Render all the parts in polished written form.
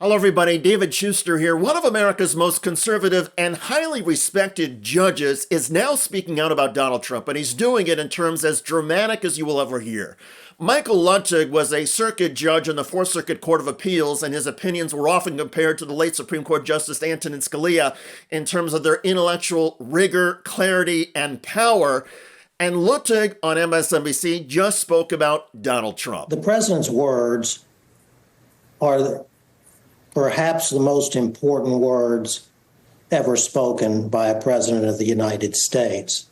Hello, everybody. David Shuster here. One of America's most conservative and highly respected judges is now speaking out about Donald Trump, and he's doing it in terms as dramatic as you will ever hear. Michael Luttig was a circuit judge in the Fourth Circuit Court of Appeals, and his opinions were often compared to the late Supreme Court Justice Antonin Scalia in terms of their intellectual rigor, clarity, and power. And Luttig on MSNBC just spoke about Donald Trump. The president's words are perhaps the most important words ever spoken by a president of the United States.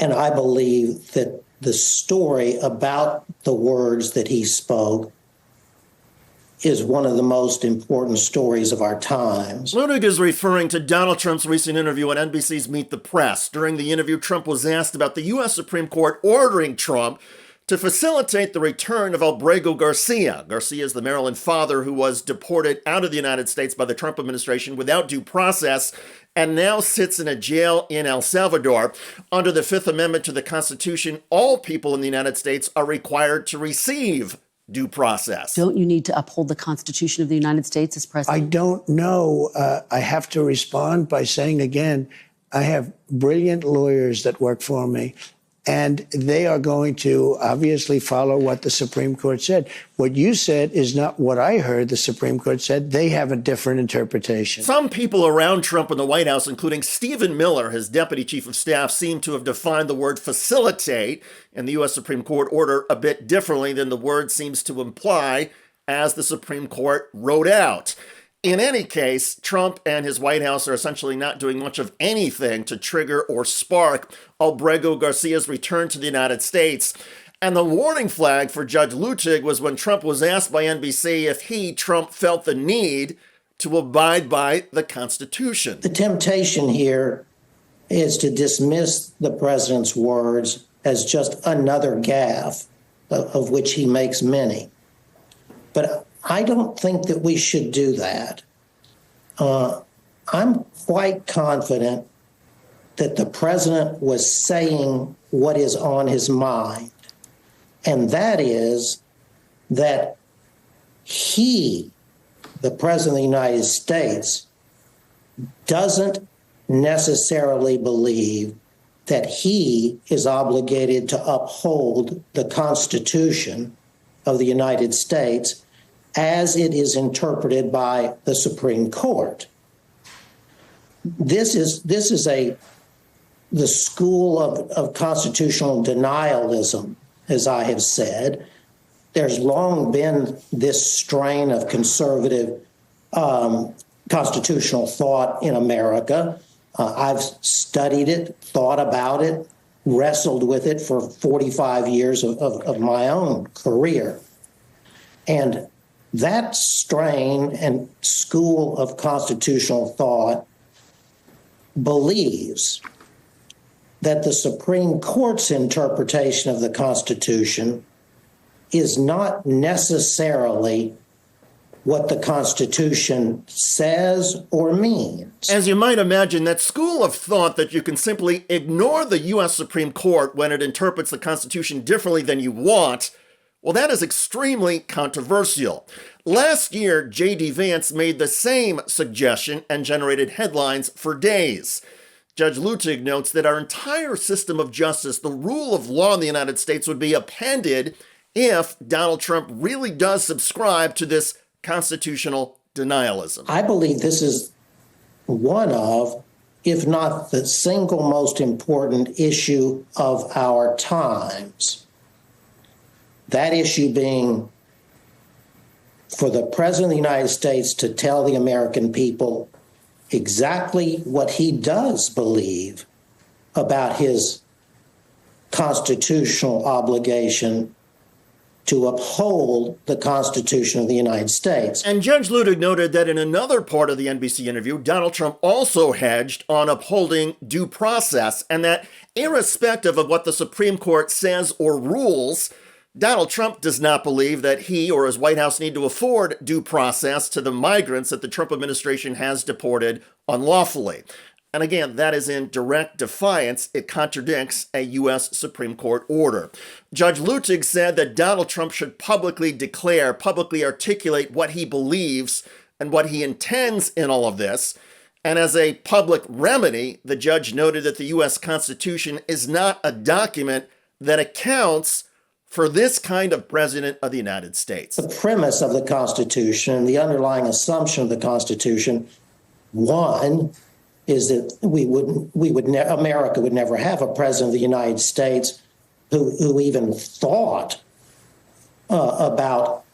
And I believe that the story about the words that he spoke is one of the most important stories of our times. Luttig is referring to Donald Trump's recent interview on NBC's Meet the Press. During the interview, Trump was asked about the U.S. Supreme Court ordering Trump to facilitate the return of Abrego Garcia. Garcia is the Maryland father who was deported out of the United States by the Trump administration without due process and now sits in a jail in El Salvador. Under the Fifth Amendment to the Constitution, all people in the United States are required to receive due process. Don't you need to uphold the Constitution of the United States as president? I don't know. I have to respond by saying again, I have brilliant lawyers that work for me, and they are going to obviously follow what the Supreme Court said. What you said is not what I heard the Supreme Court said. They have a different interpretation. Some people around Trump in the White House, including Stephen Miller, his deputy chief of staff, seem to have defined the word facilitate in the U.S. Supreme Court order a bit differently than the word seems to imply as the Supreme Court wrote out. In any case, Trump and his White House are essentially not doing much of anything to trigger or spark Abrego Garcia's return to the United States. And the warning flag for Judge Luttig was when Trump was asked by NBC if he, Trump, felt the need to abide by the Constitution. The temptation here is to dismiss the president's words as just another gaffe, of which he makes many. But I don't think that we should do that. I'm quite confident that the president was saying what is on his mind, and that is that he, the president of the United States, doesn't necessarily believe that he is obligated to uphold the Constitution of the United States as it is interpreted by the Supreme Court. This is the school of constitutional denialism, as I have said. There's long been this strain of conservative constitutional thought in America. I've studied it, thought about it, wrestled with it for 45 years of my own career. And that strain and school of constitutional thought believes that the Supreme Court's interpretation of the Constitution is not necessarily what the Constitution says or means. As you might imagine, that school of thought that you can simply ignore the U.S. Supreme Court when it interprets the Constitution differently than you want, well, that is extremely controversial. Last year, J.D. Vance made the same suggestion and generated headlines for days. Judge Luttig notes that our entire system of justice, the rule of law in the United States, would be upended if Donald Trump really does subscribe to this constitutional denialism. I believe this is one of, if not the single most important issue of our times. That issue being for the President of the United States to tell the American people exactly what he does believe about his constitutional obligation to uphold the Constitution of the United States. And Judge Luttig noted that in another part of the NBC interview, Donald Trump also hedged on upholding due process, and that irrespective of what the Supreme Court says or rules, Donald Trump does not believe that he or his White House need to afford due process to the migrants that the Trump administration has deported unlawfully. And again, that is in direct defiance. It contradicts a U.S. Supreme Court order. Judge Luttig said that Donald Trump should publicly declare, publicly articulate what he believes and what he intends in all of this. And as a public remedy, the judge noted that the U.S. Constitution is not a document that accounts for this kind of president of the United States. The premise of the Constitution, the underlying assumption of the Constitution, one, is that America would never have a president of the United States who even thought about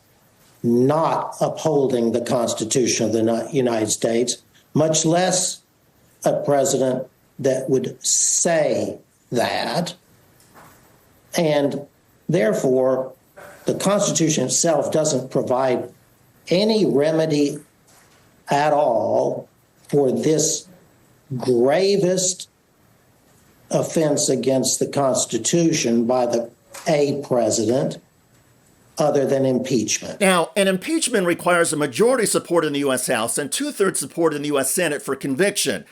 not upholding the Constitution of the United States, much less a president that would say that. And therefore, the Constitution itself doesn't provide any remedy at all for this gravest offense against the Constitution by a president other than impeachment. Now, an impeachment requires a majority support in the U.S. House and 2/3 support in the U.S. Senate for conviction.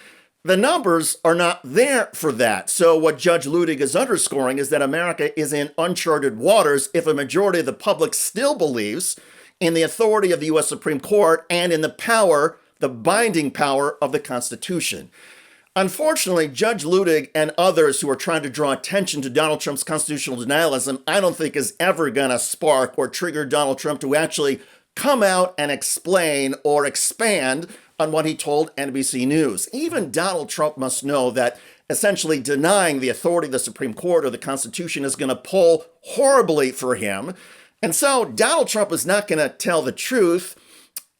The numbers are not there for that. So what Judge Luttig is underscoring is that America is in uncharted waters if a majority of the public still believes in the authority of the U.S. Supreme Court and in the power, the binding power of the Constitution. Unfortunately, Judge Luttig and others who are trying to draw attention to Donald Trump's constitutional denialism, I don't think is ever going to spark or trigger Donald Trump to actually come out and explain or expand on what he told NBC News. Even Donald Trump must know that essentially denying the authority of the Supreme Court or the Constitution is going to pull horribly for him. And so Donald Trump is not going to tell the truth,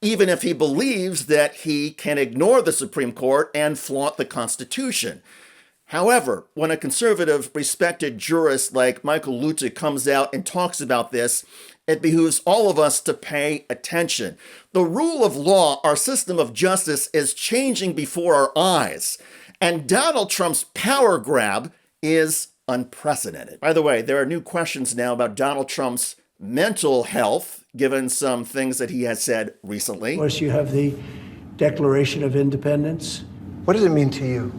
even if he believes that he can ignore the Supreme Court and flaunt the Constitution. However, when a conservative, respected jurist like Michael Luttig comes out and talks about this, it behooves all of us to pay attention. The rule of law, our system of justice, is changing before our eyes. And Donald Trump's power grab is unprecedented. By the way, there are new questions now about Donald Trump's mental health, given some things that he has said recently. Of course, you have the Declaration of Independence. What does it mean to you?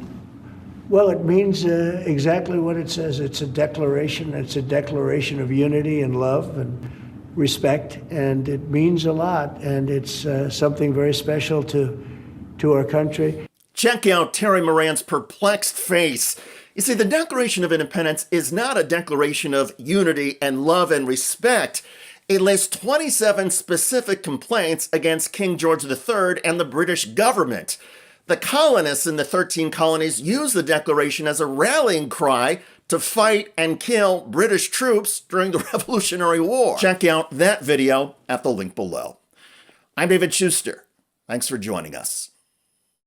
Well, it means exactly what it says. It's a declaration. It's a declaration of unity and love and respect, and it means a lot. And it's something very special to our country. Check out Terry Moran's perplexed face. You see, the Declaration of Independence is not a declaration of unity and love and respect. It lists 27 specific complaints against King George III and the British government. The colonists in the 13 colonies used the Declaration as a rallying cry to fight and kill British troops during the Revolutionary War. Check out that video at the link below. I'm David Shuster. Thanks for joining us.